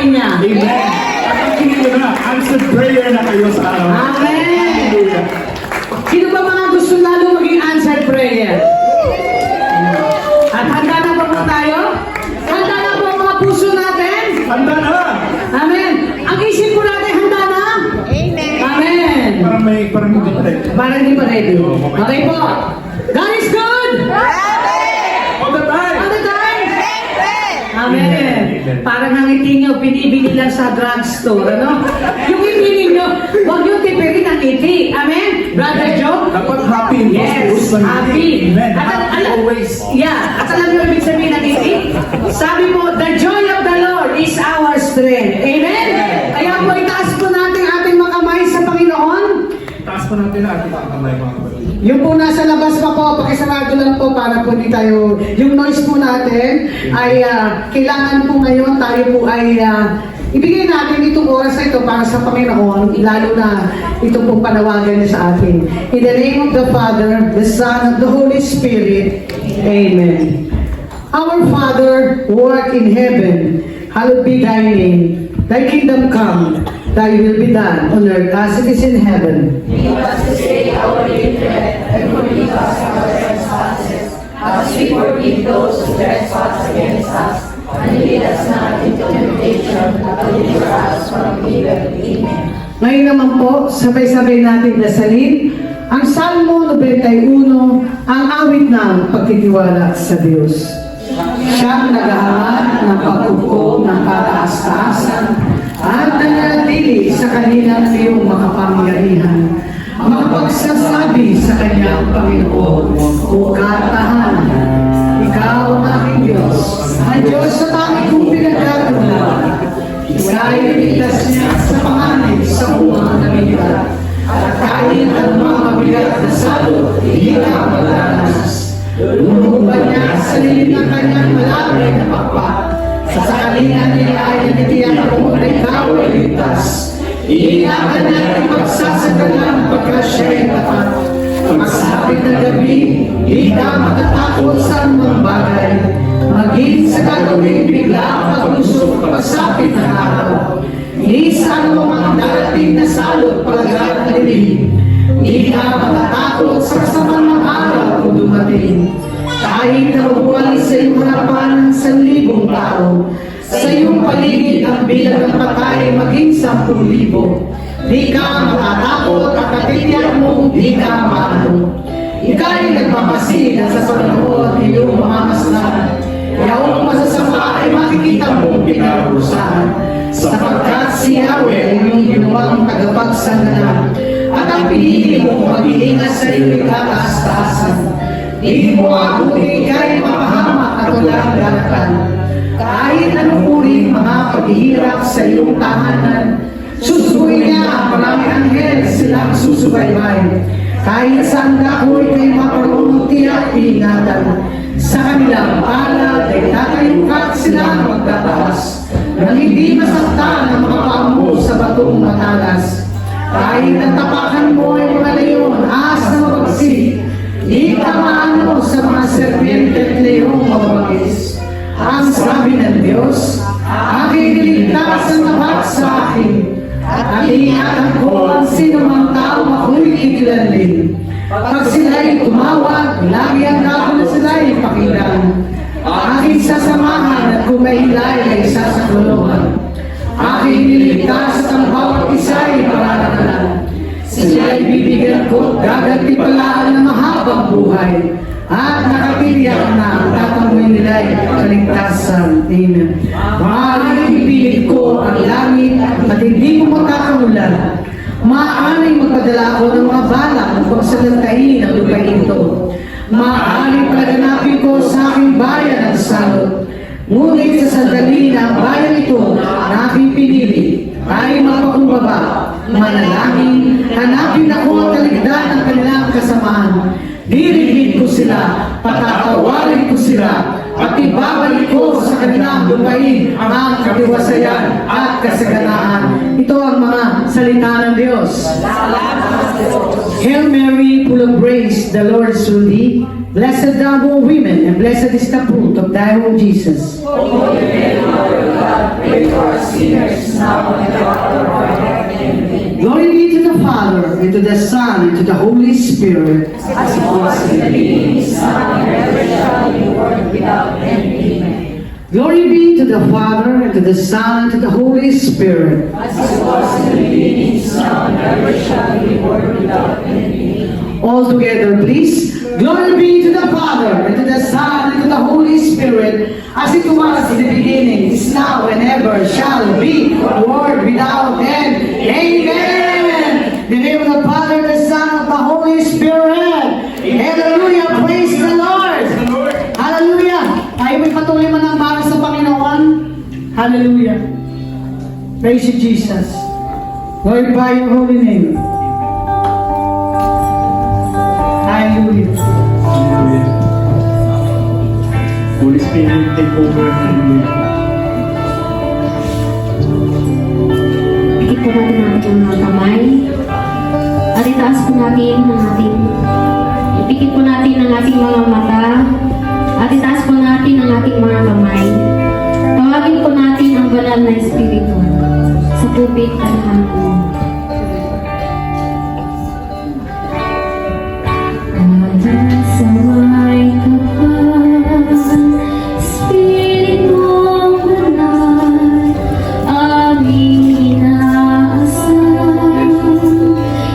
pagkain niya. Amen. At ang kinito na, answered prayer na kayo sa araw. Amen. Sino ba mga gusto lalo maging answered prayer? At handa na ba po tayo? Handa na po ang mga puso natin? Handa na! Amen. Ang isip po natin, handa na? Amen. Amen. Parang hindi pa rin. Parang hindi pa ready. Okay po. God is good! All the time! All the time! Amen. Amen. Parang ang ngiti nyo, binibili lang sa drugstore, ano? Yung ngiti ninyo, huwag yung tipirin ang ngiti. Amen? Brother Joe? Dapat happy. Yes, happy. Amen. At Happy always. Yeah, at alam nyo ibig sabihin ng ngiti? Sabi mo, the joy of the Lord is our strength. Amen? Kaya po, itaas po natin ating mga kamay sa Panginoon. Taas pa natin ang ating mga kamay, mga kapatid. Yung po nasa labas pa po, pakisarado lang po para po hindi tayo, yung noise po natin ay kailangan po ngayon tayo po ay ibigay natin itong oras na ito para sa Panginoon, lalo na ito pong panawagan niya sa atin. In the name of the Father, the Son, and the Holy Spirit. Amen. Our Father, who art in heaven, hallowed be thy name. Thy kingdom come, thy will be done on earth as it is in heaven. Give us this day our daily bread, and forgive us our trespasses, as we forgive those who trespass against us. And lead us not into temptation, but deliver us from evil. Amen. Ngayon naman po, sabay-sabay natin dasalin ang Salmo 91, ang awit ng pagtitiwala sa Diyos. Siyang nag-aaral ng pagkuko ng kataas-taasan at nananatili sa kanilang iyong makapangyarihan. Makapagsasabi sa kanyang Panginoon, o katahanan, ikaw ang aking Diyos, ang Diyos sa tanging kong pinagkatulan. Ika'y niligtas niya sa panganib sa umang namigat, at kahit ang mga mabigat na salot, hindi ka maglalas. Luluban niya sa lilim ng kanyang malapit na pakpak. Sa sakalingan niya ay nagtitiyak ako na ikaw ay ligtas. Iingakan niya at magsasagalang pagka siya'y tapat. Pagsapit ng gabi, hindi ka matatakot sa anumang bagay. Maging sa gagawin bigla ang paglusok pagsapit ng araw. Hindi sa anumang darating na salot paglagat na dilim. Hindi ka matatakot sa kasamaan ng araw kung dumating. Kahit na upuan sa iyong harapan ng 1,000 tao, sa iyong paligid ang bilang ng patay maging 10,000. Di ka matatakot at katitiyak mo di ka maano. Ika'y nagpapasid sa panahon ng iyong mga kasalanan. Yaong masasama ay makikita mong pinarusahan. Sapagkat si Yahweh ay iyong ginawang tagapagsandalan. At ang pinili mo mag-iingat sa iyong kataas-taasan. Di mo ako ika'y mapahamak at walang daratan. Kahit anong uri mga paghihirap sa iyong tahanan, susubuin niya ang maraming anghel silang susubaybay. Kahit saan dakoy kay maparunong tiyak iingatan. Sa kanilang palad ay tatayukat sila magtataas. Nang hindi masaktan ang mga pamo sa batong matalas. Kahit ang tapakan mo ay mga leon, ahas na mabagsik. Di ka maano sa mga serpiente at leong mabagis. Ang sabi ng Diyos, aking niligtas ang tapat sa akin. At iingatan ko ang sinumang tao ako'y ikilanlin. Pag sila'y tumawag, lagi ang kako na sila'y pakinggan. Aking sasamahan at kung may hilay ay sasakulungan. Aking niligtas at ang bawat isa'y mararanalan. Sila'y bibigyan ko, gagantipalaan ng mahabang buhay. At nakatiriyak na ang tatanggawin nila'y kaligtasan. Amen. Maaaring ipilit ko ang langit at hindi mo makakamulan. Maaaring magpadala ako ng mga balak ng pagsalantain ang lupain ito. Maaaring palaganapin ko sa aking bayan ang salot. Ngunit sa sandali na ang bayan ito ang aking pinili, ay mapakumbaba, manalangin, hanapin ako ang kaligdan ng kanilang kasamaan. Dirigin ko sila, patatawarin ko sila, at ibabalik ko sa kanilang lupain ang katiwasayan at kasaganaan. Ito ang mga salita ng Diyos. Hail Mary, full of grace, the Lord is with thee. Blessed thou among women, and blessed is the fruit of thy womb, Jesus. Holy Mary, Mother of God, pray for us sinners, now and at the hour of our death. Amen. Glory be to the Father, and to the Son, and to the Holy Spirit. As it was in the beginning, is now, and ever shall be, world without end. Amen. Glory be to the Father, and to the Son, and to the Holy Spirit. As it was in the beginning, is now, and ever shall be, world without end. Amen. All together, please. Glory be to the Father, and to the Son, and to the Holy Spirit, as it was in the beginning, is now, and ever shall be, world without end. Amen. In the name of the Father, the Son, and the Holy Spirit. Hallelujah. Praise the Lord. Hallelujah. Tayo may patuloy manambara sa Panginoon. Hallelujah. Praise you, Jesus. Glorify your holy name. Hallelujah. Hallelujah. Holy Spirit, take over. Hallelujah. Pikit po natin ang ating mga kamay. At itaas po natin ang ating, ipikit po natin ang ating mga mata. At itaas po natin ang ating mga kamay. Tawagin po natin ang banal na Espiritu sa tubig at hangin. Samay kapal, Espiritu banal, aming inaasal,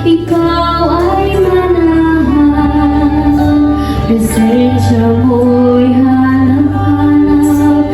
ikaw ay manahan, presensya mo'y hanap-hanap,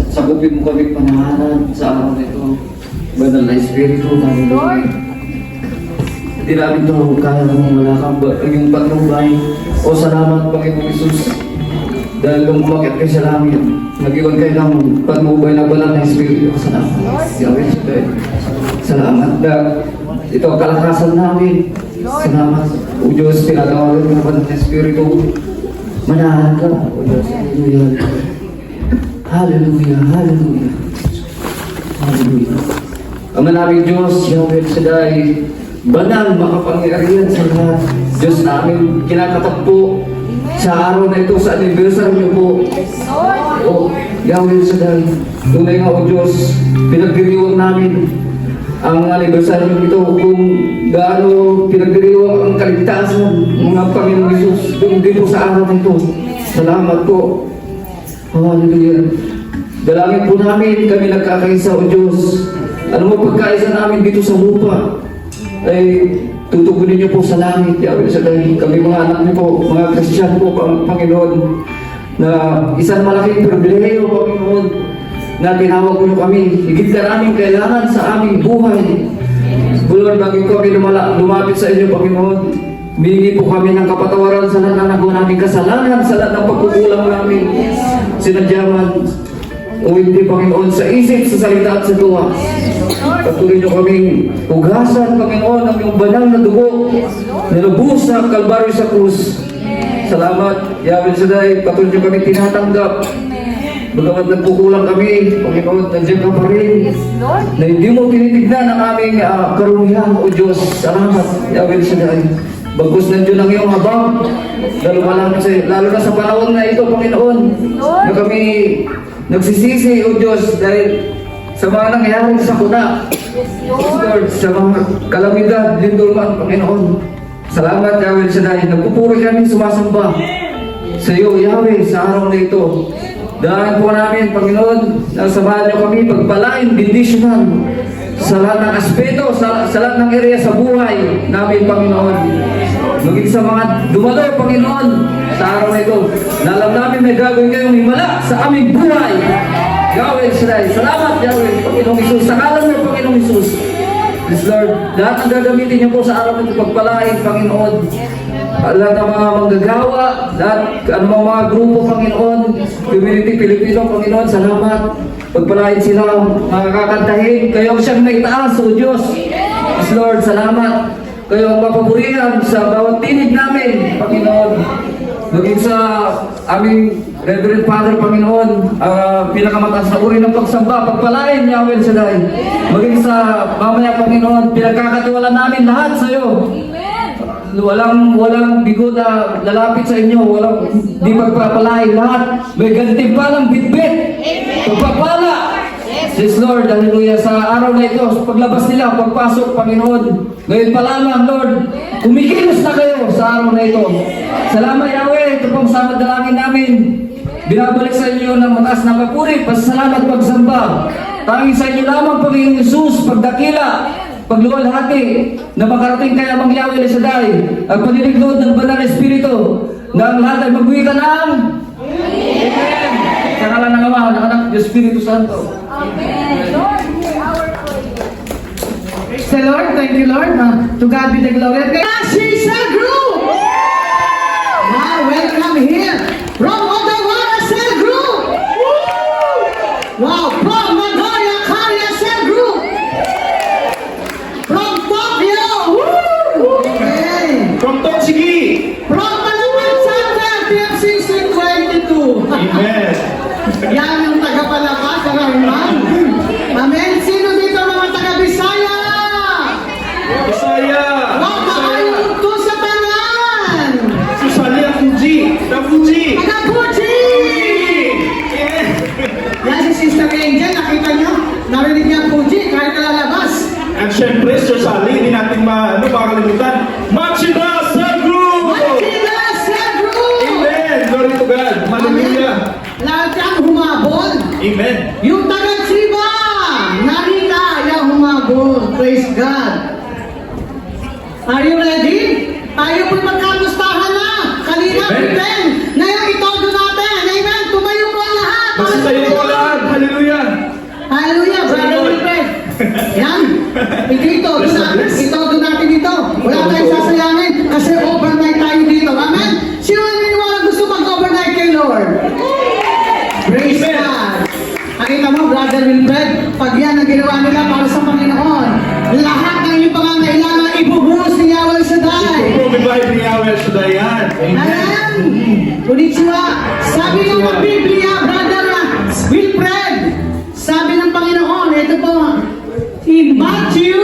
Sakupin mo kami panahanan sa araw na ito. Banal na Espiritu, Lord. Hindi namin ito kaya kung wala kang yung patnubay. O salamat, Panginoon Jesus. Dahil kung umakit kayo sa langit, nag-iwan kayo ng patnubay na banal na Espiritu. Salamat. Salamat na ito ang kalakasan namin. Salamat. O Diyos, tinatawagan ng banal na Espiritu. Manahan ka, O Diyos. Hallelujah. Hallelujah. Hallelujah. Ang manaming Diyos, Yahweh Shaddai, banal, makapangyarihan sa lahat. Diyos namin, kinakatakpo sa araw na ito, sa anniversary niyo po. O Yahweh Shaddai, tunay nga O Diyos, pinagdiriwang namin ang anniversary nito kung gaano pinagdiriwang ang kaligtasan ng mga Panginoong Jesus dito sa araw na ito. Salamat po. Hallelujah. Dalangin po namin, kami nagkakaisa O Diyos. Ano mo pagkaisa namin dito sa lupa ay tutugunin niyo po sa langit. Yahweh Shaddai, kami mga anak niyo po, mga Kristiyan po, Panginoon, na isang malaking pribileyo, Panginoon, na tinawag niyo kami. Higit na namin kailangan sa aming buhay. Lord, bago kami lumapit sa inyo, Panginoon, humingi po kami ng kapatawaran sa lahat ng nagawa naming kasalanan, sa lahat ng pagkukulang namin, sinadyaman, o hindi, Panginoon, sa isip, sa salita at sa tuwa. Patuloy niyo kaming hugasan, Panginoon, ng iyong banal na dugo, nilubos sa Kalbaryo sa krus. Salamat, Yahweh Shaddai, patuloy niyo kami tinatanggap. Bagamat nagkukulang kami, Panginoon, nandiyan ka pa rin, na hindi mo tinitignan ang aming karunihan, O Diyos. Salamat, Yahweh Shaddai. Bagkus nandiyan ang iyong habang, lalo na sa panahon na ito, Panginoon, na kami nagsisisi, O Diyos, dahil sa mga nangyayari sa kuna, Lord, sa mga kalamidad, lindulman, Panginoon. Salamat, Yahweh Shaddai. Nagpupuri kami sumasamba sa iyo, Yahweh, sa araw na ito. Dahil po namin, Panginoon, na samahan niyo kami, pagpalain, bendisyonan sa lahat ng aspeto, sa lahat ng area sa buhay namin, Panginoon. Maging sa mga dumalo, Panginoon, sa araw na ito. Alam namin may gagawin kayong himala sa aming buhay. Yahweh Shaddai, salamat, Yahweh, Panginoong Isus. Sa kalan mo, Panginoong Isus. Yes, Lord, lahat ng gagamitin niyo po sa araw na ito, pagpalain, Panginoon. Lahat ng mga manggagawa, lahat ng mga grupo, Panginoon, community Pilipino, Panginoon, salamat. Pagpalain sila, makakakantahin. Kayo ang siyang naitaas, O Diyos. Yes, Lord, salamat. Kayo ang mapaburihan sa bawat tinig namin, Panginoon. Maging sa aming Reverend Father, Panginoon, pinakamataas na uri ng pagsamba, pagpalain, Yahweh Shaddai. Maging sa mamaya, Panginoon, pinagkakatiwala namin lahat sa iyo. Walang bigo na lalapit sa inyo, walang di pagpapalain lahat. May gantimpalang bitbit. Pagpapala. Yes, Lord, hallelujah. Sa araw na ito, paglabas nila, pagpasok, Panginoon, ngayon pa lamang, Lord, kumikilos na kayo sa araw na ito. Salamat, Yahweh. Ito pong samad dalangin namin. Binabalik sa inyo ng mataas na papuri, pasalamat, pagsamba. Tanging sa inyo lamang, Panginoon Jesus, pagdakila, pagluwalhati, na makarating kay Amang Yahweh Shaddai, at paniliglod ng banal na Espiritu, na ang lahat ay magbuhi ka ng Amen. Sa ngalan ng Ama, ng Anak, ng Espiritu Santo. Amen. Lord, hear our prayer. Praise the Lord. Thank you, Lord. To God be the glory. Sisa Group! Wow, welcome here. From Ottawa Cell Group! Wow, from Nagoya Karya Cell Group! From Tokyo! Okay. From Tochigi. From Palawan Center, PFCC 22. Amen. Yan yung taga-Palawan, taga-Iman. Amen. Sino dito mga taga-Bisaya? Bisaya. Wow, makayong to sa tanan. Susali ang Fuji. The Fuji. Taga-Puchi! Yan si Sister Angel, nakita nyo? Narinig niya ang Puchi, kahit nalalabas. At syempre, Susali, hindi natin makakalimutan. Machida Cell Group. Machida Cell Group! Amen. Glory to God. Hallelujah. Lahat yan humabol. Amen. Yung taga-Chiba, narita yung humabol. Praise God. Are you ready? Tayo po'y magkamustahan na. Kanina, Amen. Ben. Ngayon, itodo natin. Amen. Tumayo po ang lahat. Basta tayo po lahat. Lord? Praise God. Nakita mo, Brother Wilfred, pag yan ang ginawa nila para sa Panginoon, lahat ng iyong pangangailangan ibubuhos ni Yahweh Shaddai. Provide ni Yahweh Shaddai yan. Amen. Konnichiwa. Sabi nga ng Biblia, Brother Wilfred, sabi ng Panginoon, ito po, in Matthew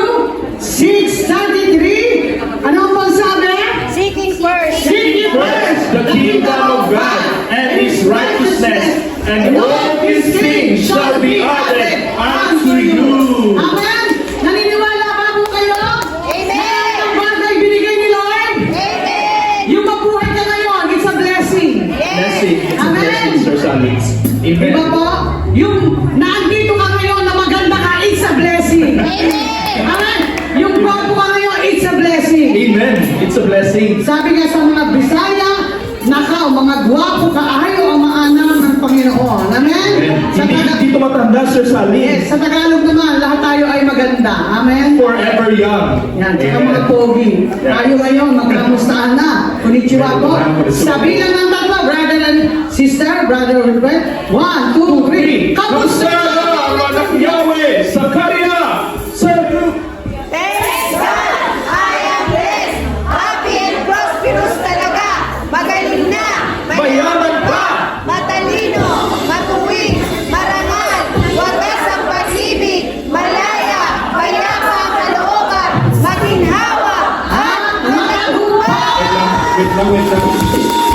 6:33, ano po sabi? Seeking first. Seek ye first The kingdom of God and His righteousness, and all these things shall be added unto you. Amen. Naniniwala ba po kayo? Amen. Ang bagay binigay ni Lord? Amen. Yung mabuhay ka ngayon, it's a blessing. Blessing. It's a Amen. blessing, Sir Sally. Amen. Diba po? Yung naandito ka ngayon na maganda ka, it's a blessing. Amen. Amen. Yung gwapo ka ngayon, it's a blessing. Amen. It's a blessing. Sabi nga sa mga Bisaya, nakaw, mga gwapo ka, ayaw ang maanak ng Panginoon. Amen? Sa Hindi Tagalog, dito matanda, Sir Sally. yes, sa Tagalog naman, lahat tayo ay maganda. Amen? Forever young. Yan, tsaka Amen. mga pogi. Tayo ngayon, magkamustahan na. Konnichiwa po. Sabi lang ng tatlo, brother and sister, brother Wilfred. 1, 2, 3. Kamusta Kamusta? na ang anak ni Yahweh? Zakaria! Sir Group! Thanks God, I am blessed. Happy and prosperous talaga. Magaling na. Mayaman pa. Matalino. Matuwid. Marangal. Wagas ang pag-ibig. Malaya. Mayapa ang kalooban. Maginhawa. At matagumpay. Wait lang.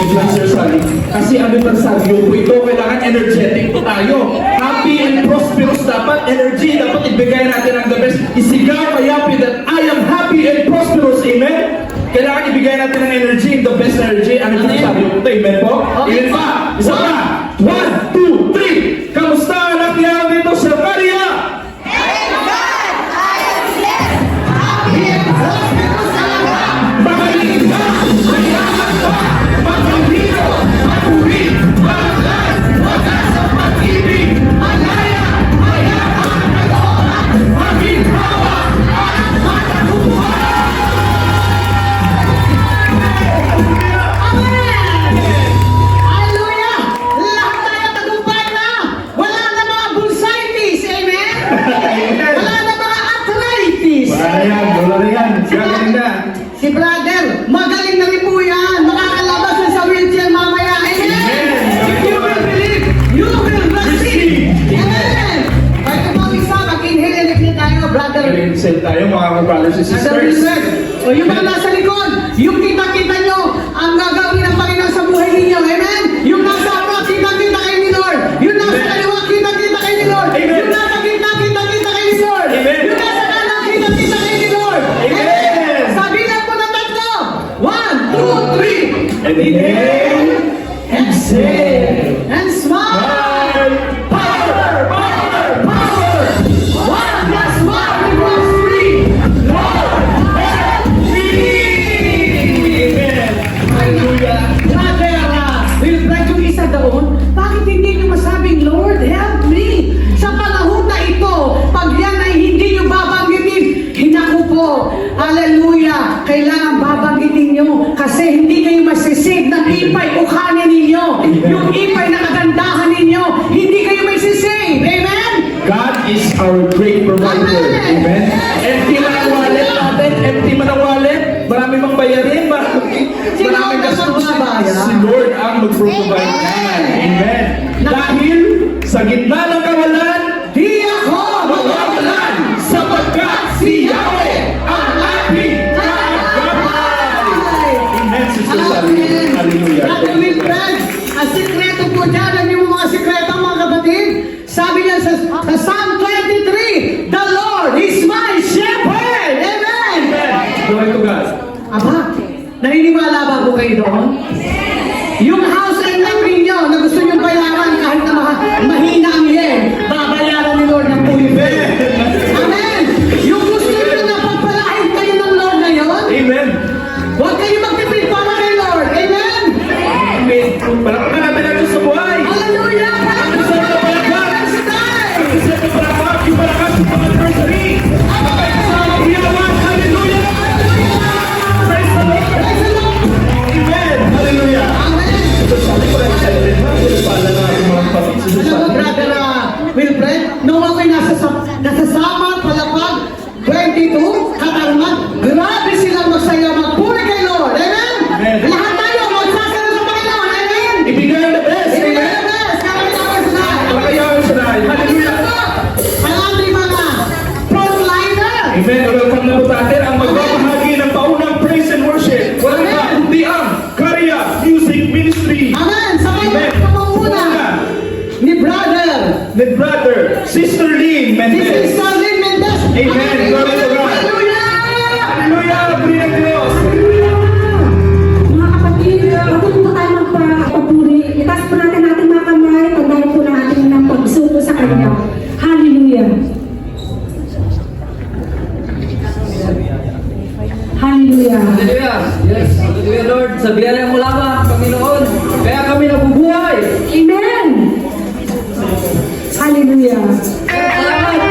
Wait lang, Sir Sally. Kasi ano yung sabi po ito, kailangan energetic po tayo. Happy and prosperous dapat, energy, dapat ibigay natin ang the best. Isigaw kayapi that I am happy and prosperous, amen? Kailangan ibigay natin ang energy, the best energy. Ano yung sabi po ito, amen po? Amen pa, isa pa. 1, 2, 3. Kamusta anak niya dito sa Maria? Thank God, I am blessed. Happy and prosperous talaga. Magaling ka, mayaman ka, matalino, matuwid, marangal, wagas ang pag-ibig, malaya, mayabang, kalooban, maginhawa, at matagumpay. Hallelujah! Lahat tayo tagumpay na! Wala na mga bursitis, amen? Wala na mga arthritis. Wala na yan. Gagaling na. Si brother, magaling na rin po yan. Makakalabas na sa wheelchair mamaya, amen? If you will believe, you will receive. Amen! Ito po isa, mag-inhale and exhale tayo, brother. Send tayo mga brothers and Brother sisters. Wilfred. O yung mga nasa likod, yung kita-kita nyo, ang gagawin ng Panginoon sa buhay ninyo, amen? Yung nasa harap, kita-kita kayo ni Lord. Yung nasa kaliwa, kita-kita kayo ni Lord. Amen. Yung nasa gitna, kita-kita kayo ni Lord. Amen. Yung nasa kanan, kita-kita kayo ni Lord. Amen. Sabi lang po ng tatlo. 1, 2, 3. And inhale. Exhale. And smile. Smile. Power! Power! Power! 1 plus 1 equals 3. Lord, help me. Amen. Hallelujah. Brother, Wilfred, yung isa doon, bakit hindi niyo masabing, Lord, help me? Sa panahon na ito, pag yan ay hindi niyo babanggitin, hinaku po, hallelujah, kailangan babanggitin niyo kasi hindi kayo masisig ng ipay o kanin ninyo. Yung ipay na kagandahan ninyo, hindi kayo masisig. Amen? God is our great provider. Amen. Empty man ang wallet natin. Empty man ang wallet. Marami mang bayarin. Maraming gastos. Si Lord ang mag-provide yan. Amen. Dahil sa gitna ng kawalan, Di ako mawawalan sapagkat si Yahweh ang ating kagabay. Amen, Sister Sally. Hallelujah. Brother Wilfred, ang sikreto po dyan, ano yung mga sikreto mga kapatid? Sabi niya sa Psalm 23, the Lord is my shepherd. Amen! Glory to God. Aba, naniniwala ba po kayo doon? Yung house and lot ninyo na gusto nyo bayaran kahit na mahina ang yen, babayaran ni Lord ng puyo. Amen! Yung gusto nyo na pagpalain kayo ng Lord ngayon, Amen. huwag kayo magtipid para kay Lord. Amen! Amen. Palakpakan natin ang Diyos sa buhay. Hallelujah! Ang sarap na palakpak. Ang sarap na palakpak. Yung palakpak sa anniversary. Ang iyawan. Hallelujah. Praise the Lord. Amen. Hallelujah. Amen! So, sabi ko lang sa kapatid. Si Alam mo, Susan. brother Wilfred, nung ako'y nasasama, palapag, 22, katarman, grabe silang magsaya, magpuri kay Lord. Amen? Amen. Lahat tayo, magsasara sa Panginoon. Amen? Ibigay ang the best. Amen. Amen. Kakayawan sila. Pagkayawan sa dahil. Hallelujah. Ang aming mga frontliner. Amen. Welcome na po natin ang magbabahagi ng paunang praise and worship. Walang iba kundi ang Karya Music Ministry. Amen. Sabay Amen. na pamuna ni brother. The brother, Sister Lynn This is Mendez. Salin Mendez. Amen. Glory to God. Hallelujah. Hallelujah. Puri ng Diyos. Mga kapatid, matuto po tayo magpapuri. Itaas po natin ating mga kamay, tandaan po natin ng pagsuko sa Kanya. Hallelujah! Hallelujah! Hallelujah! Yes, hallelujah Lord. Sa biyaya mo lamang, Panginoon. Kaya kami nabubuhay. Amen! Hallelujah! Salamat!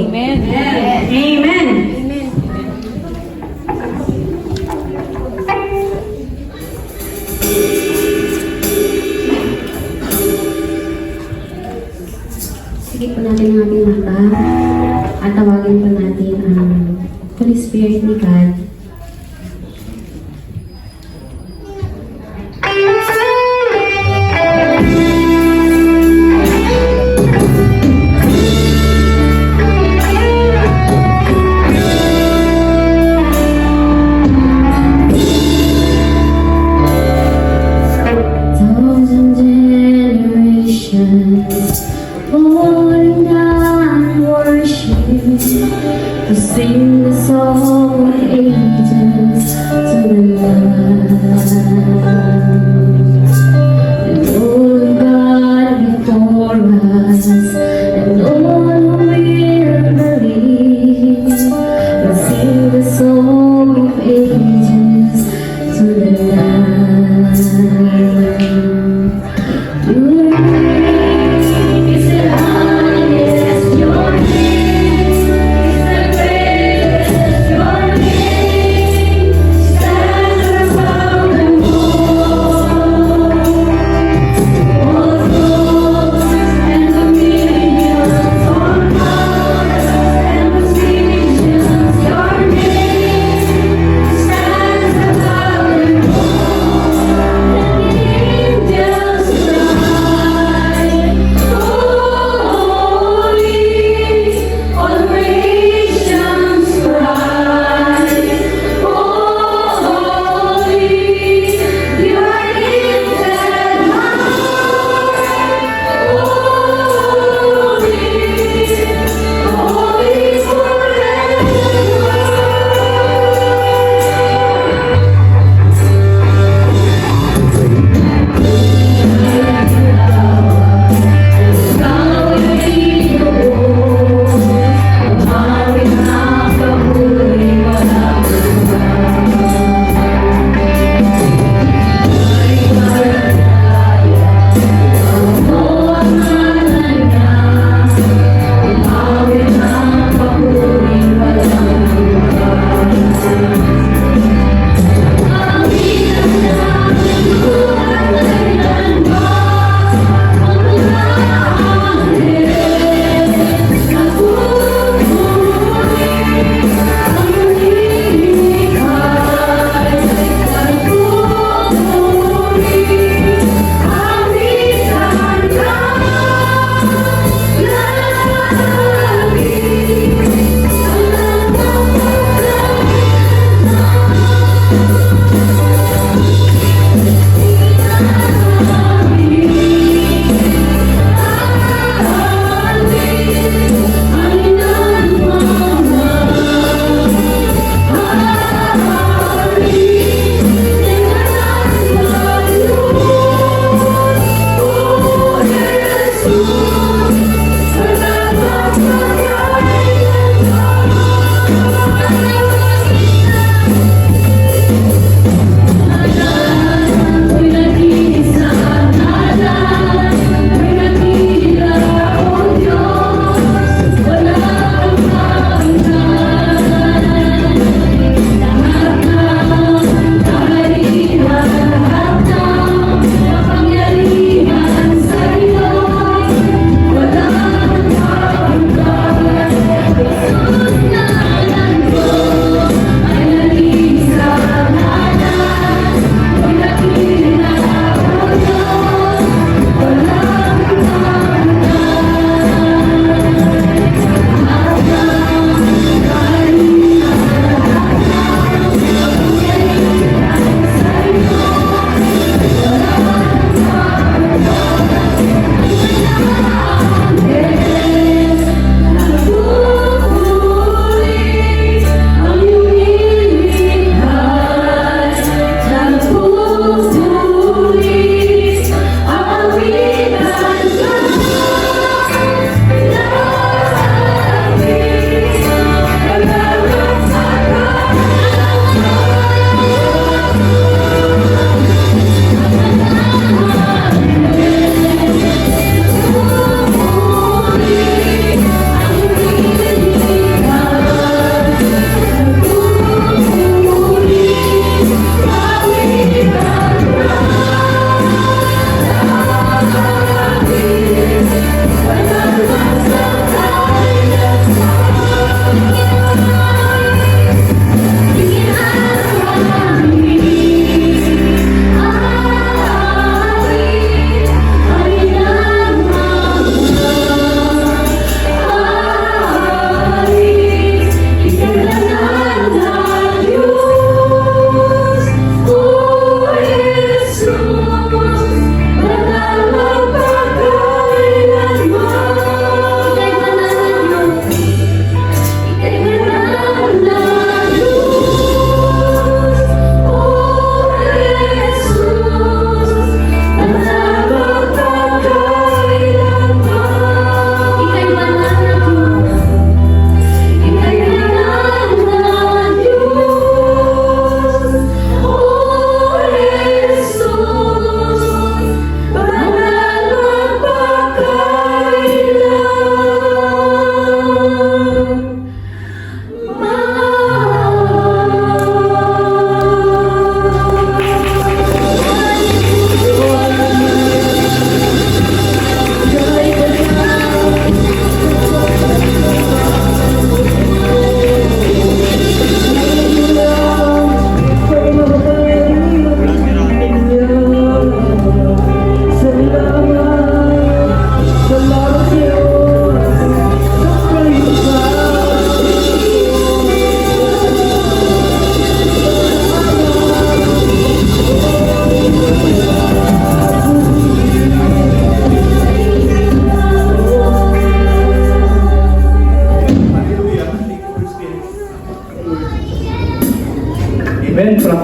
Amen. Amen. Sige po natin ang ating mata at tawagin po natin ang Holy Spirit ni God. Thousand generations falling down worship to sing the song of ages to the Lamb. And all of God before us, and all who will believe, will sing the song of ages to the Lamb. Your name is the highest, your name is the greatest, your name stands above them all.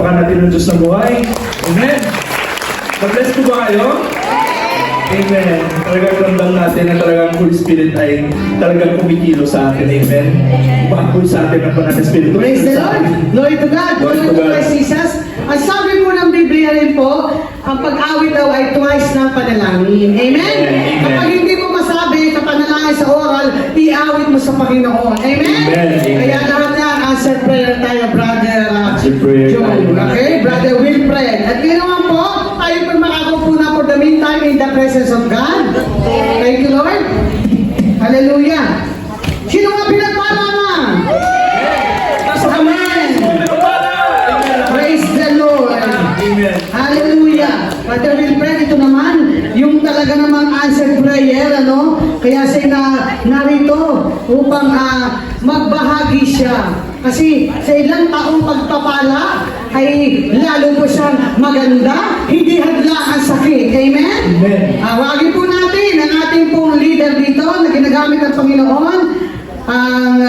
Palakpakan natin ng Diyos na buhay. Amen. God-bless po ba kayo? Amen. Talagang ramdam natin na talagang Holy Spirit ay talagang kumikilo sa atin. Amen. Umakoy sa atin ang banal na Espiritu. Praise the Lord. Glory to God. Glory Glory to to God. Christ Jesus. Ang sabi po ng Biblia rin po, ang pag-awit daw ay twice na panalangin. Amen? Amen. Kapag hindi mo masabi sa panalangin sa oral, iawit mo sa Panginoon. Amen? Amen. Kaya lahat yan, answered prayer tayo, Brother Answered prayer Joe. tayo. Okay? Brother Wilfred. At yun naman po, tayo po makakaupo na for the meantime in the presence of God. Thank you, Lord. Hallelujah. Sino nga pinagpala na? Amen. Praise the Lord. Amen. Hallelujah. Brother Wilfred, ito naman, yung talaga namang answered prayer, ano? Kaya siya narito upang magbahagi siya. Kasi sa ilang taong pagpapala ay lalo po siyang maganda, hindi hadla ang sakit. Amen? Amen. Awagin po natin ang ating pong leader dito na ginagamit ng Panginoon, ang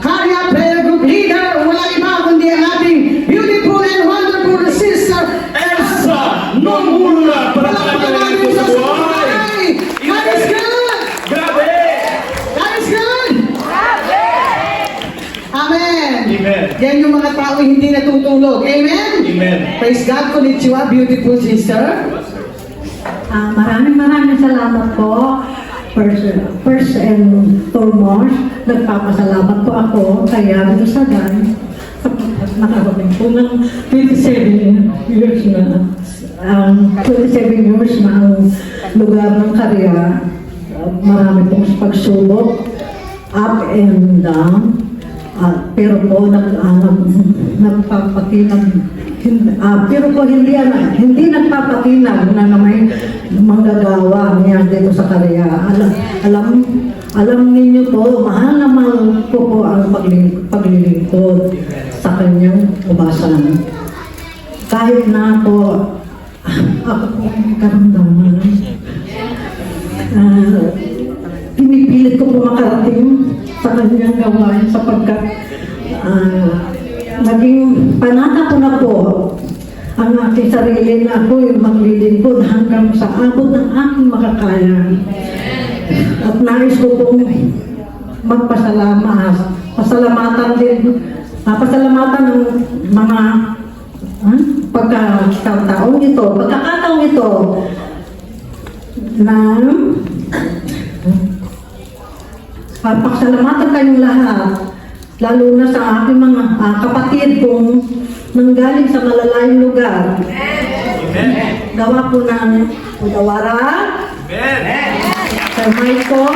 Karya Prayer Group Leader, wala iba kundi ang ating beautiful and wonderful sister, Elsa Nomura. Palakpakan natin po sa buhay. God is good! Grabe! God is good! Amen! Amen. Yan yung mga tao hindi natutulog. Amen? Amen. Praise God, konnichiwa, beautiful sister. Maraming salamat po. First and foremost, nagpapasalamat po ako kay Yami Sagan sapagkat nakarating po ng 27 years na 27 years na ang lugar ng Karya. Marami pong pagsubok, up and down. Pero po nagpapatinag. Pero po hindi nagpapatinag na may manggagawa niya dito sa Karya. Alam ninyo po, mahal naman po ang paglilingkod sa kanyang ubasan. Kahit na po ako po karamdaman. Pinipilit ko po makarating sa kanyang gawain sapagkat naging panata ko na po ang aking sarili na ako yung maglilingkod hanggang sa abot ng aking makakaya. At nais ko pong pasalamatan ng mga pagkakataong ito na pasalamatan kayong lahat, lalo na sa aking mga kapatid kong nanggaling sa malalayong lugar. Amen. Gawa po ng Udawara, Amen. Sir Maiko,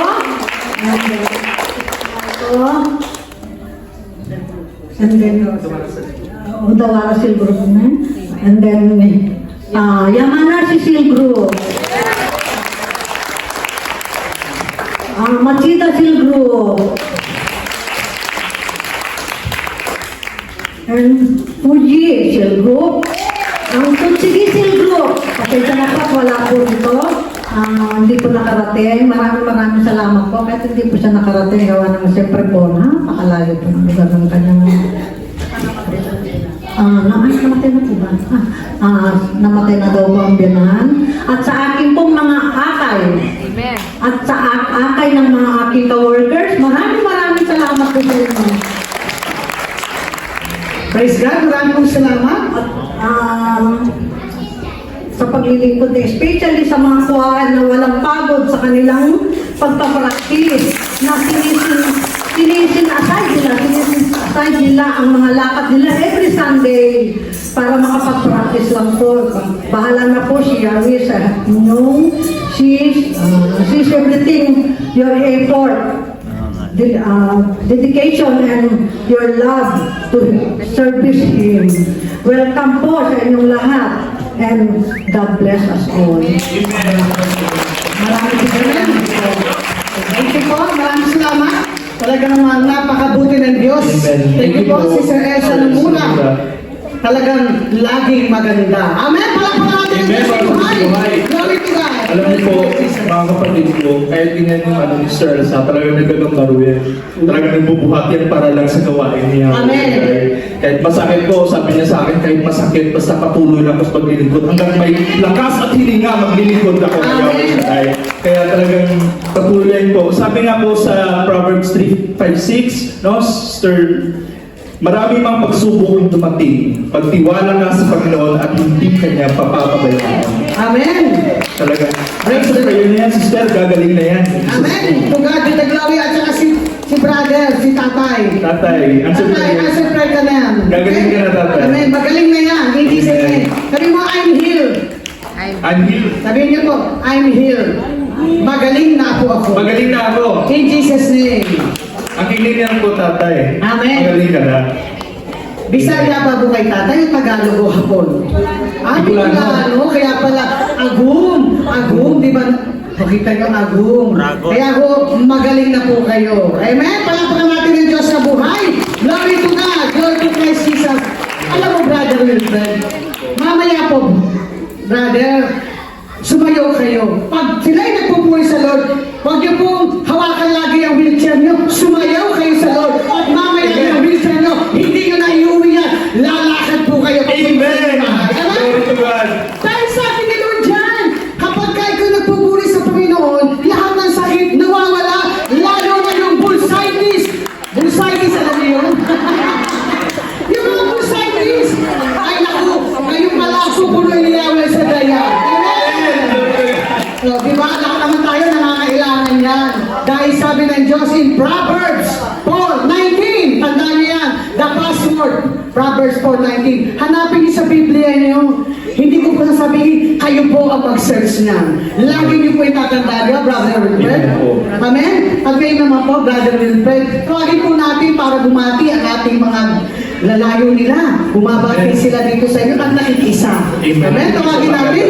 and then Udawara Silver Group, and then Yamana Silver Group, Machida Silver Group, and Fuji Silver Group, ang Tutsigi Silver Group. Pasensya na po, wala po dito. Hindi po nakarating. Maraming salamat po. Kahit hindi po siya nakarating, gawa naman siyempre po, napakalayo po ng lugar ng kanyang namatay na po ba? Namatay na daw po ang biyanan. At sa aking pong mga akay, at sa akay ng mga aking ka-workers, maraming salamat po sa inyo. Praise God, maraming salamat. At sa paglilingkod, especially sa mga kuhaan na walang pagod sa kanilang pagpapraktis, na sinisin aside nila ang mga lakad nila every Sunday para makapag-practice lang po. Bahala na po si Yahweh sa she's everything, your effort, dedication and your love to service Him. Welcome po sa inyong lahat and God bless us all. Maraming salamat po. Thank you po, maraming salamat. Talaga naman napakabuti ng Diyos. Amen. Thank you po, Sister Elsa Nomura. talagang laging maganda. Amen? Palakpakan natin ang Amen, Diyos sa Lord, buhay. buhay. Glory to God. Alam niyo po, mga kapatid ko, kahit ganyan yung ni Sir Elsa, talagang nagkakambaro yan. Talagang nagbubuhat yan para lang sa gawain niya. Amen. Kahit masakit po, sabi niya sa akin, kahit masakit, basta patuloy lang ako maglilingkod. Hanggang may lakas at hininga, maglilingkod ako. Amen. Kaya talagang patuloy po. Sabi nga po sa Proverbs 3:5-6, no, Sister, marami mang pagsubok yung dumating, pagtiwala nga sa Panginoon at hindi kanya papapabayaan. Amen. Talagang, answer prayer na yan, sister, gagaling na yan. Amen. To God be the glory. At saka si brother, si tatay. Tatay, answer Tatay, prayer. answer prayer ka na yan. Gagaling ka na, tatay. Amen. Magaling na yan. In Jesus' name. Sabi mo, I'm healed. I'm healed. Sabihin niyo po, I'm healed. Magaling na ako. Magaling na ako. In Jesus' name. Ang hiling niya po, tatay. Amen. Magaling ka na. Bisaya ba po kay tatay o Tagalog o Hapon? Bicolano. Bicolano. Kaya pala, agum. Agum, di ba? Pakita nyo, agum. Kaya ho, magaling na po kayo. Amen? Palapakan natin ang Diyos sa buhay. Glory to God. Glory to Christ Jesus. Alam mo, Brother Wilfred, mamaya po, brother, sumayaw kayo. Pag sila'y nagpupuri sa Lord, huwag niyo pong hawakan lagi ang wheelchair niyo. Sumayaw kayo sa Lord. At mamaya yung wheelchair niyo, hindi niyo na iuwi yan. Lalakad po kayo. Amen. Glory to God. Dahil sa akin ni Lord dyan, kapag kayo nagpupuri sa Panginoon, lahat ng sakit nawawala, lalo na yung bursitis. Bursitis, alam niyo yun? Yung mga bursitis, ay naku, ngayong malaso puno iniyawal sa daya. Amen! So, di ba? Lahat naman tayo nangangailangan yan. Dahil sabi ng Diyos in Proverbs 4:19, tandaan niyo yan, the password, Proverbs 4:19. Hanapin niyo sa Biblia niyo. Hindi ko po sasabihin, kayo po ang mag-search niyan. Lagi niyo po itatandaan niyo, Brother Wilfred. Amen? At ngayon naman po, Brother Wilfred, tawagin po natin para bumati ang ating mga lalayo nila. Bumabati sila dito sa inyo at nakikisa. Amen? Tawagin natin.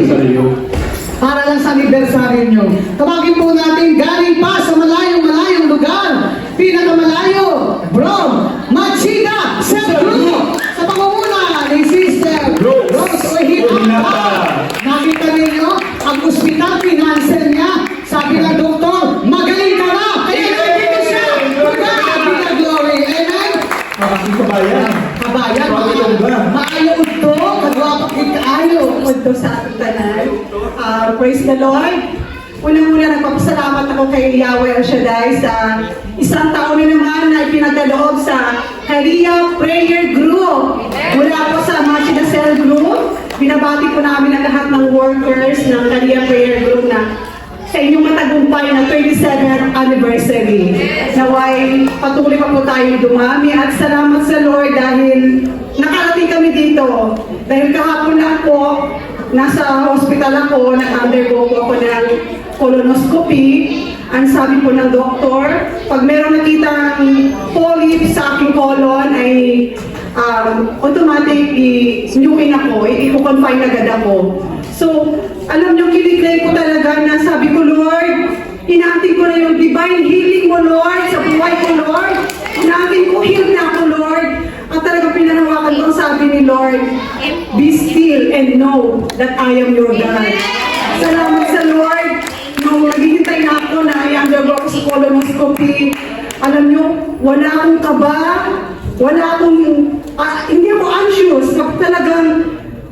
Para lang sa anibersaryo nyo. Tawagin po natin galing pa sa malayong lugar. Pinakamalayo, Bro, Machida, Centro. Sa pangunguna ni Sister Rose Ohinata. Nakita ninyo, ang ospital, financier niya. Sabi ng doktor, magaling ka na. Kaya nandito siya. Pagkakabi na glory. Amen? Makasing kabayan. Kabayan, Bakit ba? maayo ito. Kagwapak kaayo. Punto sa ating tanan. Praise the Lord. Unang-una, nagpapasalamat ako kay Yahweh El Shaddai sa isang taon na naman na ipinagkaloob sa Career Prayer Group. Mula po sa Machida Cell Group, binabati po namin ang lahat ng workers ng Career Prayer Group na sa inyong matagumpay na 27th anniversary. Naway patuloy pa po tayong dumami at salamat sa Lord dahil nakarating kami dito. Dahil kahapon lang po, nasa hospital ako, nag-undergo po ako ng colonoscopy. Ang sabi po ng doktor, pag meron nakitang polyp sa aking colon ay automatic i-snuin ako, i-confine agad ako. So, alam nyo, kinikray ko talaga na sabi ko, Lord, inaantin ko na yung divine healing mo, Lord, sa buhay ko, Lord. Inaantin ko, heal na ako, Lord. At talaga pinanawakan ko, sabi ni Lord, be still and know that I am your God. Salamat sa Lord. Nung naghihintay na ako na i-undergo ako sa colonoscopy, alam nyo, wala akong kaba, wala akong, hindi ako anxious. Talagang,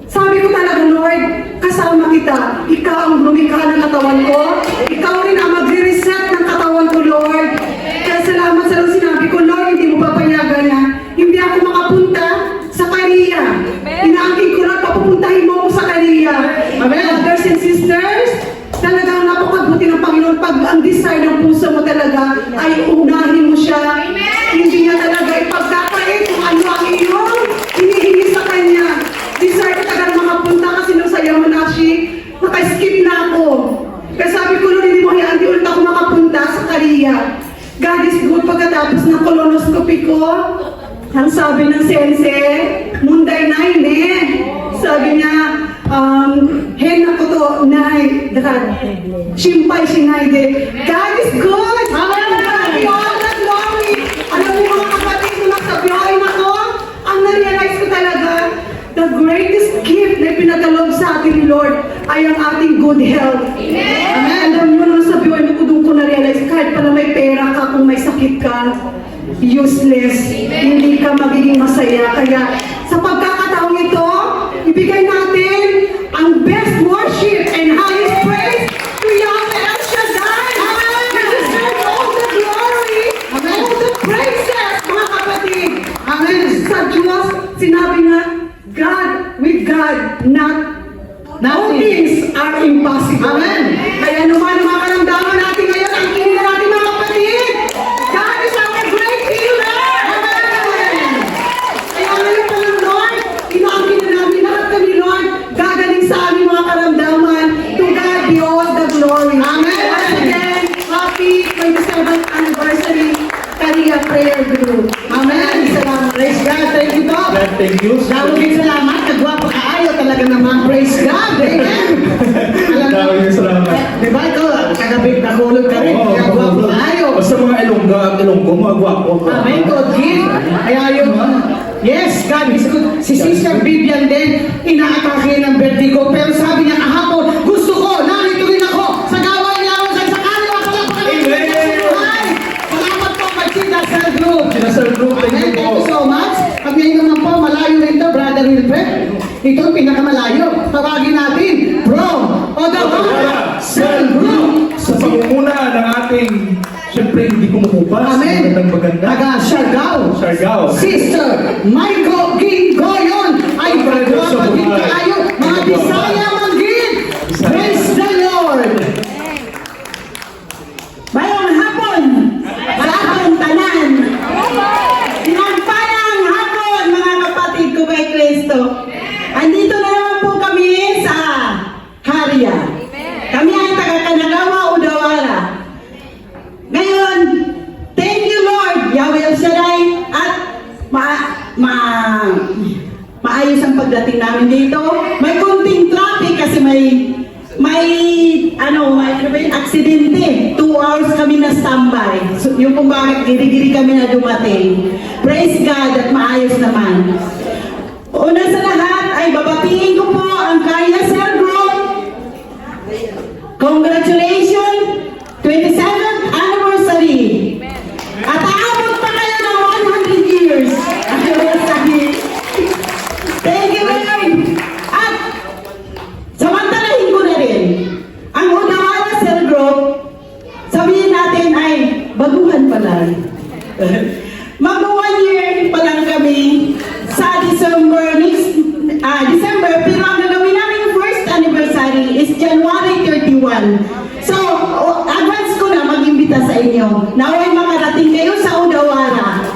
sabi ko talaga, Lord, kasama kita. Ikaw ang lumikha ng katawan ko. Ikaw rin ang magre-reset ng katawan ko, Lord. Kaya salamat sa Lord, sinabi ko, Lord, hindi mo papayagan na hindi ako makapunta sa Korea. Inaangkin ko na, papupuntahin mo ako sa Korea. Brothers and sisters, talagang napakabuti ng Panginoon. Pag ang desire ng puso mo talaga ay unahin mo siya. Hindi niya talaga ipagkakait kung ano ang iyong hinihingi sa Kanya. Desire ko talaga makapunta kasi nung sa Yamanashi, naka-skip na ako. Kaya sabi ko, Lord, hindi mo hayaan, di ulit ako makapunta sa Korea. God is good. Pagkatapos ng colonoscopy ko, ang sabi ng sense, munday na ini. Sabi niya, hen ako to, nay, shimpay sinayde. God is good! Alam mo mga kapatid, nung nasa biyahe ako, ang na-realize ko talaga, good health. Amen. Alam nyo naman sa buhay mo, doon ko na-realize, kahit pala may pera ka, kung may sakit ka, useless, hindi ka magiging masaya. Kaya sa pagkakataong ito, ibigay natin ang best worship and highest praise to Yahweh El Shaddai. Amen. You deserve all the glory, Amen. all the praises, mga kapatid. Amen. Sa Diyos, sinabi nga, God, with God, all things are impossible. Amen. Kaya naman, mga karamdaman natin ngayon, ang kinila natin mga kapatid, God is our great healer. Amen. Kaya ngayon pa lang, Lord, inaangkin na namin lahat kami, Lord, gagaling sa aming mga karamdaman. To God be all the glory. Amen. Once again, happy 27th anniversary Career Prayer Group. Amen. Salamat. Praise God. Thank you, Doc. God, thank you. Lalo din salamat. Nagwapo ka ayaw talaga naman. Praise God. Amen. Alam mo, Maraming salamat. di ba ito? Kagabit na kulog ka rin. Oo, Kaya gwapo ka ayaw. Basta mga Ilongga at Ilonggo, mga gwapo. Amen. God give. Kaya yun. Yes, God is good. Si Sister Vivian din, inaatake ng vertigo. Pero sabi niya kahapon, gusto ko, narito rin ako sa gawain niya ako sa kaliwa. Amen. Salamat po kay Sina Cell Group. Sinasal group, thank Amen. you Thank po. you so much. At ngayon naman po, malayo rin ito, Brother Wilfred. Ito ang pinakamalayo. Tawagin natin, from Odawara Cell Group. Sa pangunguna ng ating, siyempre hindi kumukupas. Amen. Maganda. Taga Siargao. Siargao. Sister Michael Gingoyon ay pagwapagin tayo. Mga Bisaya manggit. Praise the Lord. Mayroong hapon sa atong tanan. Pinagpalang hapon, mga kapatid ko kay Kristo. Andito na naman po kami sa Haria. Kami ay taga-Kanagawa, Udawara. Ngayon, thank you Lord, Yahweh El Shaddai, at maayos ang pagdating namin dito. May konting traffic kasi may aksidente. 2 hours kami na standby. So, yung kung bakit giri-giri kami na dumating. Praise God at maayos naman. Una sa lahat ay babatiin ko po ang Kaya Cell Group. Congratulations! 27th anniversary! At aabot pa kayo ng 100 years! Anniversary! Thank you, Lord! At samantalahin ko na rin, ang Udawara Cell Group, sabihin natin ay baguhan pa lang. Mag-1 year pa lang kami sa December, pero ang gagawin namin first anniversary is January 31. So, advance ko na mag-imbita sa inyo. Naway makarating kayo sa Udawara.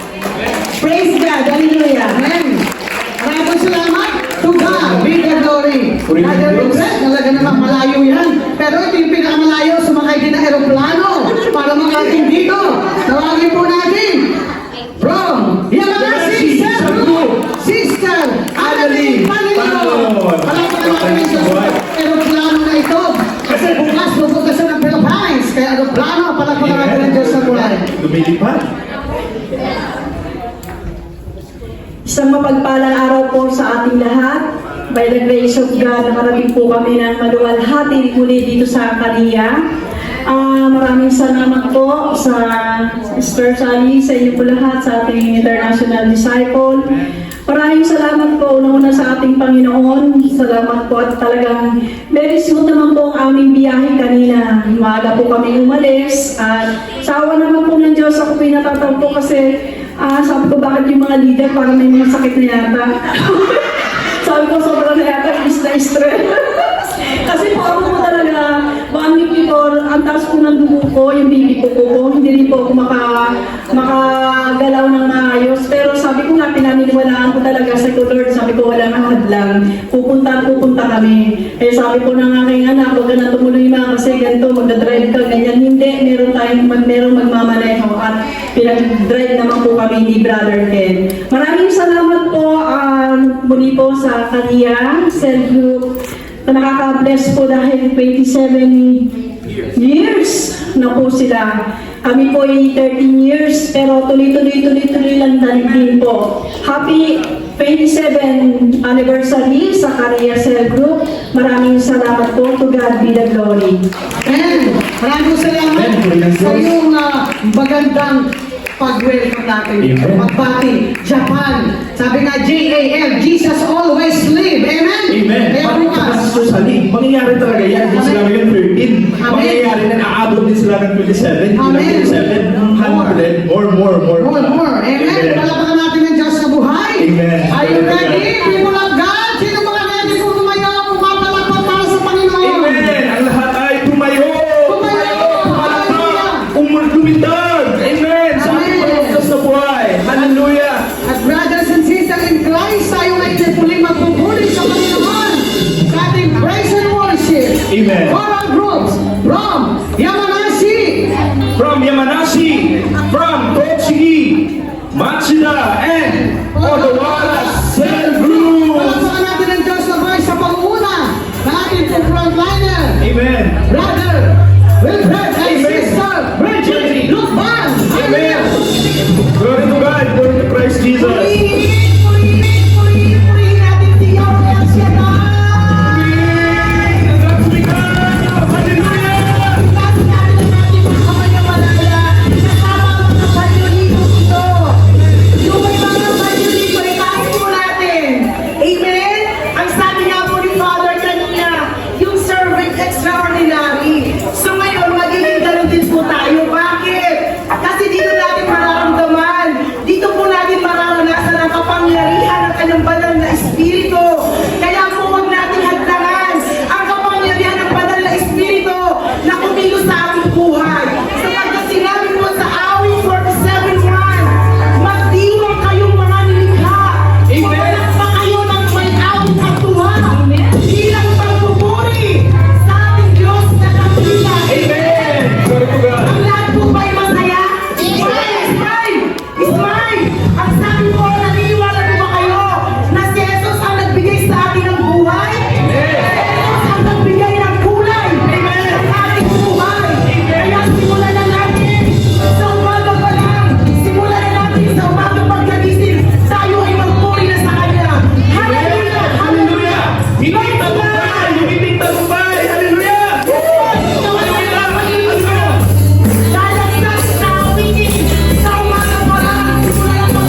Praise God. Hallelujah. Amen. Maraming salamat. To God be the glory. Brother Wilfred, talaga naman malayo yan. Pero ito yung pinakamalayo, sumakay din ng aeroplano para makarating dito. Tawagin po natin from Yamanashi Sister Group, Sister Annalyn Panilio. Palapatan natin sa aeroplano na ito. Kasi bukas pupunta siya ng Philippines. Kaya aeroplano, palapatan natin ng Diyos sa buhay. Lumilipad. Isang mapagpalang araw po sa ating lahat. By the grace of God, nakarating po kami ng maluwalhati muli dito sa Kalia. Maraming salamat po sa Sister Sally, sa inyo po lahat, sa ating International Disciple. Maraming salamat po una sa ating Panginoon. Salamat po at talagang very smooth naman po ang aming biyahe kanina. Maaga po kami umalis at sa awa naman po ng Diyos ako pinatatampo kasi sabi ko bakit yung mga leader parang may mga sakit na yata. Sabi ko sobrang na yata stress. Kasi po ako po talaga 1 week before, ang taas po ng dugo ko, yung baby ko hindi rin po ako makagalaw ng maayos. Pero sabi ko nga, pinaniniwalaan ko talaga sa Lord, sabi ko wala nang hadlang, pupunta kami. Kaya sabi ko ng aking anak, huwag ka na tumuloy na kasi ganito, magdadrive ka, ganyan. Hindi, merong magmamaneho at pinag-drive naman po kami ni Brother Ken. Maraming salamat po muli po sa Kalia Cell Group na nakaka-bless po dahil 27 years na po sila. Kami po ay 13 years, pero tuloy lang din po. Happy 27th anniversary sa Career Cell Group. Maraming salamat po. To God be the glory. Amen. Maraming salamat Amen. sa iyong magandang pag-welcome natin. Amen. Pagbati, Japan. Sabi nga, JAL, Jesus always live. Amen? Amen. Kaya bukas, Pastor Sally, mangyayari talaga yan. Hindi sila ngayon 13. Amen. Mangyayari na, aabot din sila ng 27. Amen. 27, 100, more. more. Amen. Palapakan natin ng Diyos na buhay. Amen. Are you ready? People of God, sino mga ready kung tumayo? Pumapalakpak para sa Panginoon. Amen. Ang lahat ay tumayo. Tumayo. Palakpak. Lumitag. Amen. Sa ating mga Diyos na buhay. Hallelujah. At brothers and sisters in Christ, tayo ay puling magpupuli sa Panginoon sa ating praise and worship. Amen. Choral groups from Yamanashi, From Yamanashi, from Tochigi, Machida, and Odawara Cell Group. palapakan natin ang Diyos na buhay sa panguna ng ating pong frontliner, Amen. brother Wilfred and Amen. sister Bridget Lukban. Amen. Glory to God. Glory to Christ Jesus. Purihin natin si Yahweh ang Shaddai. ng banal na espiritu. Kaya po huwag nating hadlangan ang kapangyarihan ng banal na espiritu na kumilos sa ating buhay. Sapagkat sinabi mo sa awit 47:1, magdiwang kayong mga nilikha. Magpanak pa kayo ng may awit at tuwa. Bilang pagpupuri sa ating Diyos na kapila. Amen. Glory to God. Ang lahat po ba'y masaya? Smile! Ang sabi ko, naniniwala po ba kayo na si Jesus ang nagbigay sa atin ng buhay? Jesus ang nagbigay ng kulay sa ating buhay. Kaya simulan na natin sa umaga pa lang. Simulan na natin sa umaga pagkagising. Tayo ay magpuri na sa Kanya. Hallelujah! Hallelujah. Hiling tagumpay. Hiling tagumpay. Hallelujah. Lalagyan sa awitin sa umaga pa lang. Simulan na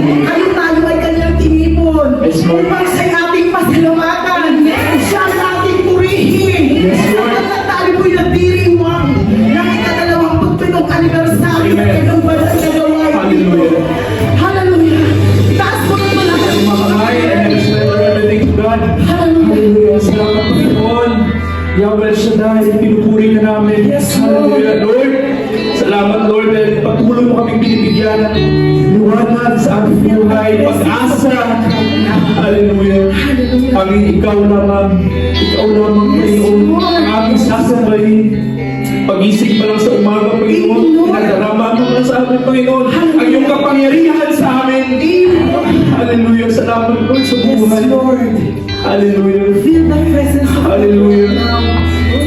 Kayo tayo ay kanyang tinipon. Yes, Lord. Upang siya'y ating pasalamatan. Siya ang ating purihin. Yes, Lord. At tayo po'y nagdiriwang ng ika-27 anibersaryo ng Amen. kanyang banal na gawain. Hallelujah. Hallelujah. Taas po ng malakas. Mamamay, and I surrender everything to God. Hallelujah. Salamat, Panginoon. Yahweh Shaddai, pinupuri ka namin. Yes, Lord. Hallelujah, Lord. Salamat, Lord, dahil patuloy mo kaming binibigyan ng liwanag sa aming buhay, pag-asa. Hallelujah. Panginoon, ikaw lamang, Panginoon, ang aming sasabayin. Pag-isip pa lang sa umaga, Panginoon, pinadarama mo na sa amin, Panginoon, ang iyong kapangyarihan sa amin. Hallelujah. Salamat, Lord, sa buhay. Lord. Hallelujah. Feel the presence of Hallelujah. now.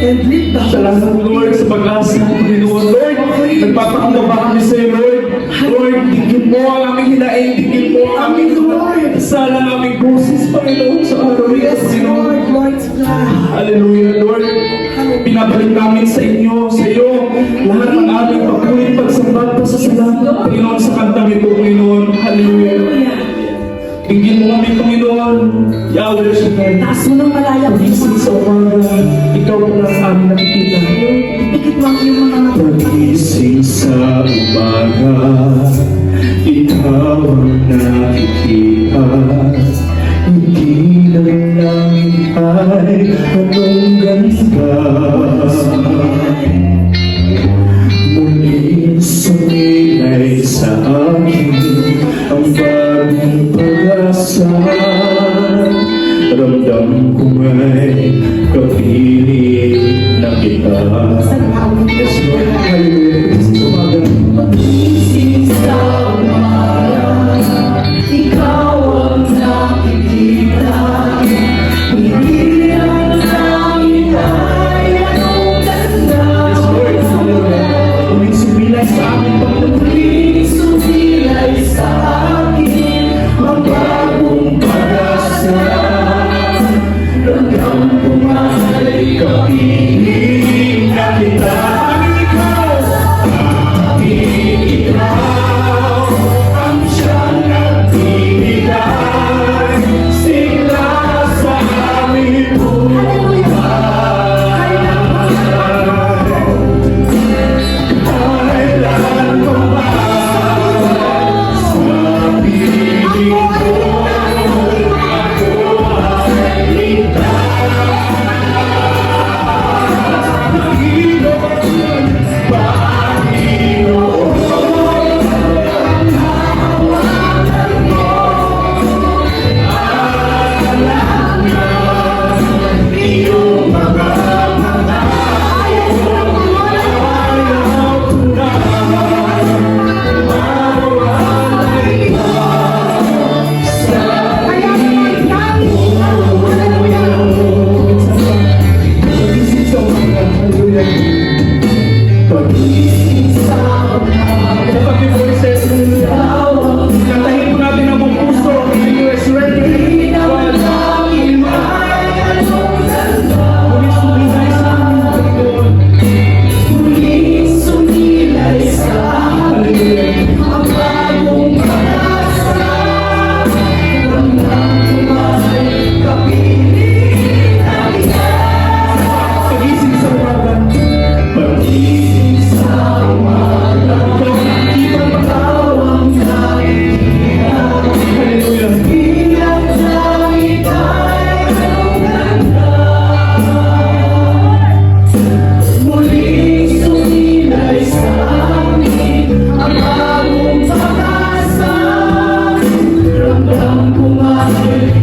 And lift the Salamat, Lord, sa pag-asa, Panginoon. Lord, nagpapakinggan kami sa iyo, Lord. Lord, tigil mo ang aming hinaing, tigil mo ang aming Lord. Sala ang aming boses, Panginoon, sa araw niya, Yes, Panginoon. Lord. Glory to God. Hallelujah, Lord. Pinabalik namin sa inyo, sa iyo, lahat ng aming papulit pagsambal pa sa salamat, Panginoon, sa kantang ito, Panginoon. Hallelujah. Tingin mo kami, Panginoon. Yahweh Shaddai. Taas mo ng malaya. Pagising sa umaga, ikaw pa lang aming nakikita. Ikit mo ang iyong mga mata. Pagising sa umaga, ikaw ang nakikita. Hindi lang namin ay anong ganda. Muling sumilay sa akin ang bagong pag-asa. Ramdam ko may kapiling na kita. Yes, Lord. Hallelujah. Pagising sa umaga, ikaw ang nakikita. Hindi ang langit ay anong ganda. Yes, Lord. Hallelujah. Muling sumilay sa amin, Panginoon. Muling sumilay sa akin ang bagong pag-asa. Ramdam ko may Kapiling na kita. Aming ikaw ang siyang nagbibigay sigla sa aming buhay. Kailan ko ba sa piling ko ako ay ligtas? Panginoon, Panginoon, iyong mga Pagising sa umaga, kapag yung voices, kantahin po natin ang buong puso. US ready. Muling sumilay sa amin, Panginoon. muling sumilay sa Hallelujah. ang bagong pag-asa. Ramdam ko may kapiling na kita. Pagising sa umaga, Pagising sa umaga, ikaw ang nakikita. ikaw ang nakikita. Hallelujah. Hindi ang langit ay anong ganda. Muling sumilay sa amin ang bagong pag-asa. Ramdam ko may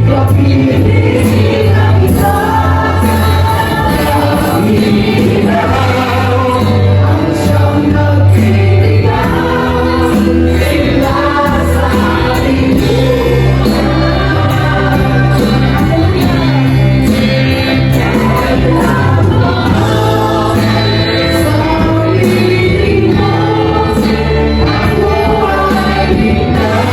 kapiling na kita. Ang siyang nagbibigay sigla sa ating piling mo. Ako ay ligtas.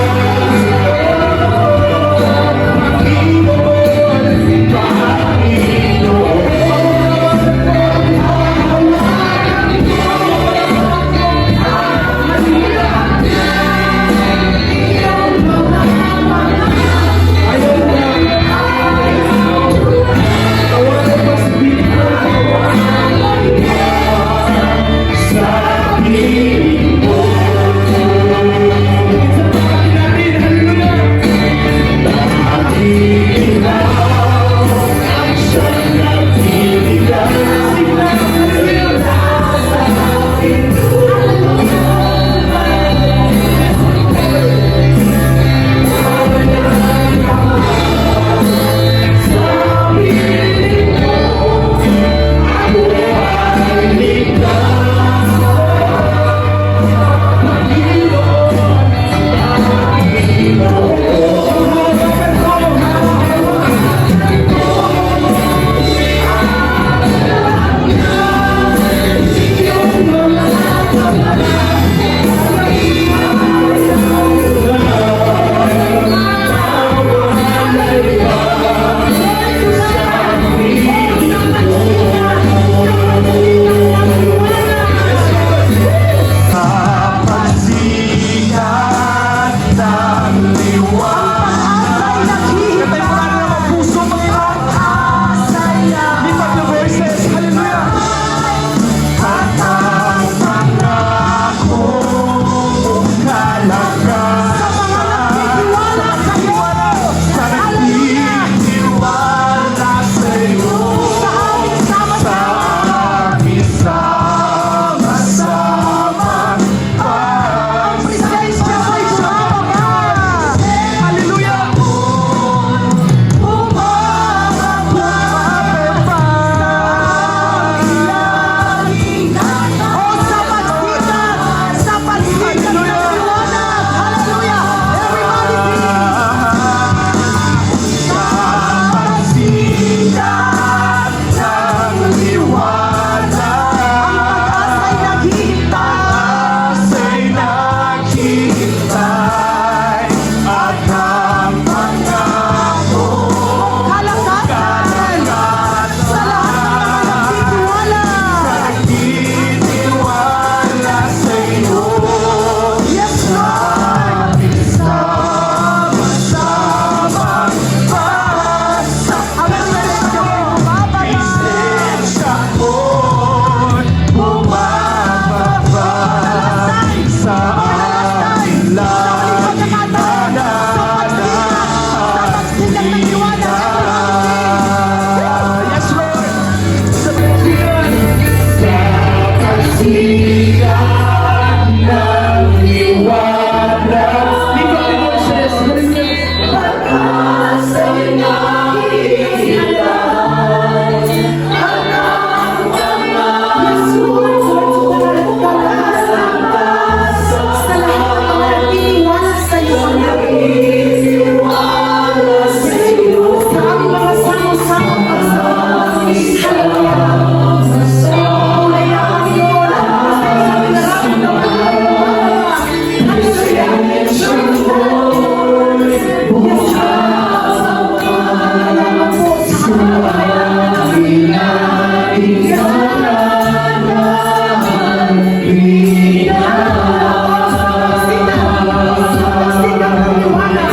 Hallelujah, pagkatiwala.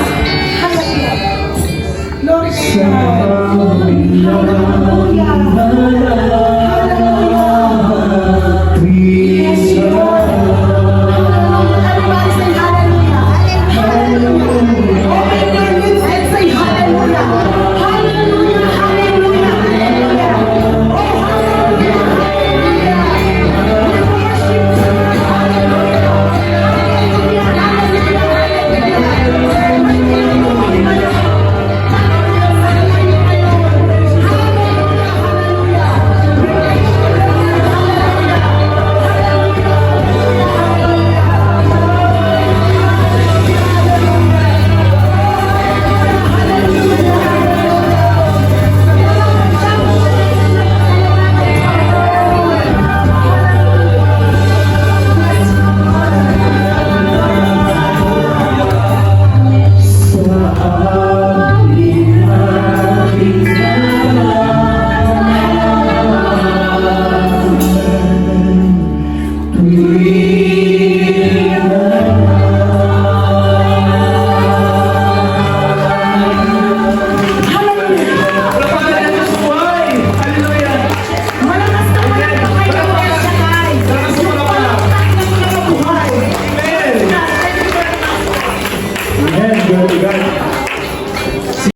Hallelujah. Glory to God. Hallelujah. Hallelujah. Yes, Lord. Everybody say hallelujah. Hallelujah. Open your lips and say hallelujah. Hallelujah. Hallelujah. Hallelujah. Oh, hallelujah. Hallelujah. We worship you. Hallelujah. Hallelujah. Lapagan ang Diyos buhay. Hallelujah. Malakas na walang pangayawang sakay. Lakas mo na pala. Buhay. Amen. Amen. Glory to God.